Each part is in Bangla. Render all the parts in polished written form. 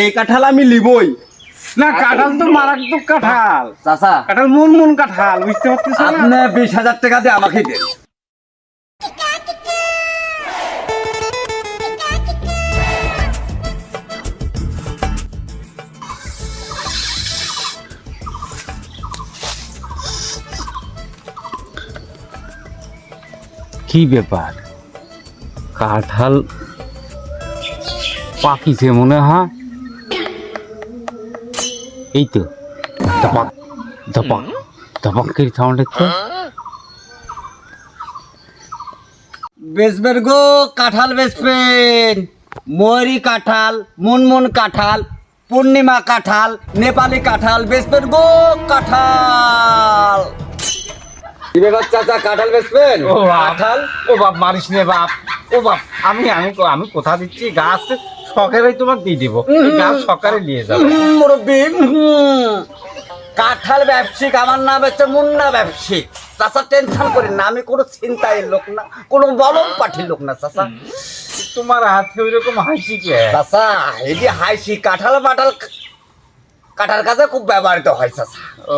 এই কাঁঠাল আমি লিবই না কাঁঠাল তো মারাত্মক কাঁঠাল চাচা। কাঁঠাল মন কাঁঠাল, বুঝতে পারতেছ না? আপনি 20,000 টাকা দিয়ে আমাকে দেন। কি ব্যাপার, কাঁঠাল পাকিছে মনে হয়। এই তো ধপাক ধপাক ধপাক করে সাউন্ড হচ্ছে। বেচবেন গো কাঁঠাল বেচবেন। ময়ূরী কাঁঠাল, মুনমুন কাঁঠাল, পূর্ণিমা কাঁঠাল, নেপালি কাঁঠাল বেচবেন গো কাঁঠাল। কি ব্যাপার চাচা, কাঁঠাল বেচবেন? ও বাপ, কাঁঠাল ও বাপ মারিস নে বাপ। ও বাপ, আমি আমি আমি কোথা দিচ্ছি, গাছ সকালে তোমাকে দিয়ে দিব, গাছ সকালে নিয়ে যাবো। মুরব্বী, কাঁঠাল ব্যবসায়িক, আমার নাম হচ্ছে মুন্না ব্যবসায়িক। চাচা টেনশন করেন না, আমি কোনো চিন্তায় লোক না, কোনো বলম পাঠির লোক না চাচা। তোমার হাতে ওই রকম হাসি কে? চাচা এই যে হাসি, কাঁঠাল মাঠাল কাটার কাছে খুব ব্যবহৃত হয় চাচা। ও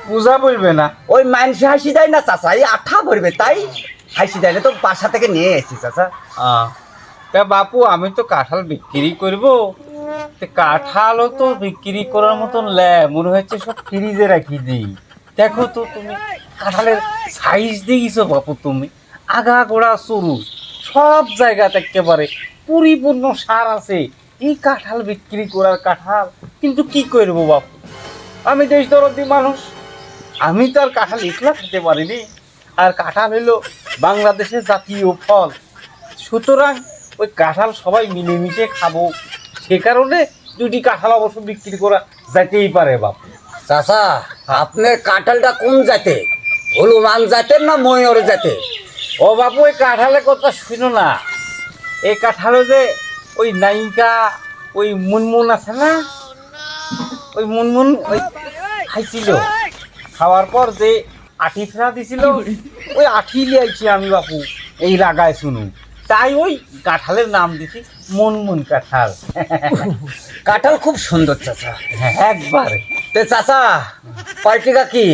পূজা বলবে না? ওই মাইনসে হাসি দেয় না চাচা, এই আঠা ভরবে তাই হাসি দেয় না, তো বাসা থেকে নিয়ে এসেছি চাচা। তা বাপু, আমি তো কাঁঠাল বিক্রি করবো, কাঁঠালও তো বিক্রি করার মতন মনে হচ্ছে সব ফ্রিজে রাখি দিই। দেখো তো তুমি কাঁঠালের সাইজ দেখিছো বাপু তুমি? আগা গোড়া সরু, সব জায়গাতে একেবারে পরিপূর্ণ সার আছে। এই কাঁঠাল বিক্রি করার কাঁঠাল, কিন্তু কি করবো বাপু, আমি দেশ দরদি মানুষ, আমি তো আর কাঁঠাল একলা খেতে পারিনি। আর কাঁঠাল হলো বাংলাদেশের জাতীয় ফল, সুতরাং ওই কাঁঠাল সবাই মিলেমিশে খাবো, সে কারণে দুটি কাঁঠাল অবশ্য বিক্রি করা যাইতেই পারে বাপ। চাচা আপনার কাঁঠালটা কোন জাতে, হলুমান জাতের না ময়ূর জাতে? ও বাপু, ওই কাঁঠালের কথা শুনো না। এই কাঁঠালে যে ওই নায়িকা ওই মুনমুন আছে না, ওই মুনমুন ওই খাইছিল, খাওয়ার পর যে আঠি ফেরা দিছিল, ওই আঠি লিয়াইছি আমি বাপু এই লাগায় শুনু, তাই ওই কাঁঠালের নাম দিছি মুনমুন কাঁঠাল। কাঁঠাল খুব সুন্দর চাচা। একবারে। তে চাচা কয় টাকা কি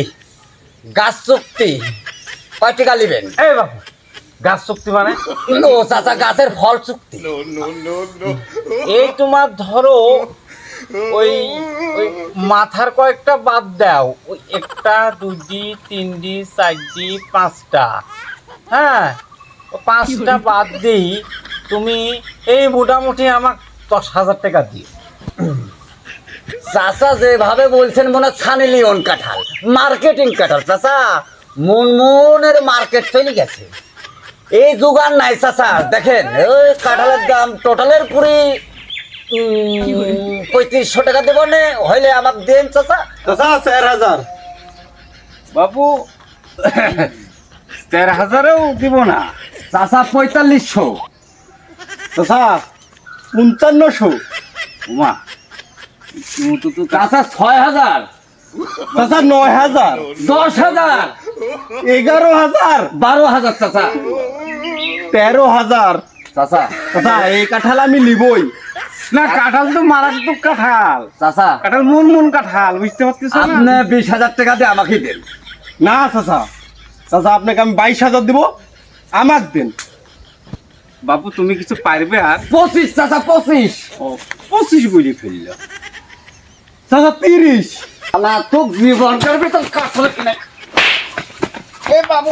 গাছ চুক্তি, কয় টাকা নেবেন? এই বাপু, গাছ চুক্তি মানে? ও চাচা গাছের ফল চুক্তি। এই তোমার ধরো ওই ওই মাথার কয়েকটা বাদ দাও, ওই একটা দুটি তিনটি চারটি পাঁচটা, হ্যাঁ ও পাঁচটা বাদ দিই, তুমি এই মোটামুটি আমার 10,000 টাকা দিও। চাচা যেভাবে বলছেন মনে হয় ছানি লিওন কাঁঠাল, মার্কেটিং কাঁঠাল চাচা। মুনমুনের মার্কেট চলে গেছে, এই যোগান নাই চাচা। দেখেন ওই কাঁঠালের দাম টোটালের পুরি 3500 টাকা দেবো নে, হইলে আমাকে দেন চাচা। চাচা 4,000। বাবু 13,000-এও দিব না চাচা 4500। চাচা 5500। উমা, চাচা 6000, চাচা 9,000, 10,000, 11,000, 12,000 চাচা। 13,000। চাচা চাচা এই কাঁঠাল আমি লিবই। না কাঁঠাল তো মারাত্মক কাঁঠাল, চাচা কাঁঠাল মন কাঁঠাল, বুঝতে পারতেছ না? আপনি 20,000 টাকা দিয়ে আমাকে দেন। না চাচা, চাচা আপনাকে আমি 22,000 দিব, আমাকে দেন। বাবু তুমি কিছু পারবে আর? 25 চাচা 25। 25 বলে ফেলল। চাচা 30। আল্লাহ তো জীবন করবে তো কাঠলে কিনে। এ বাবু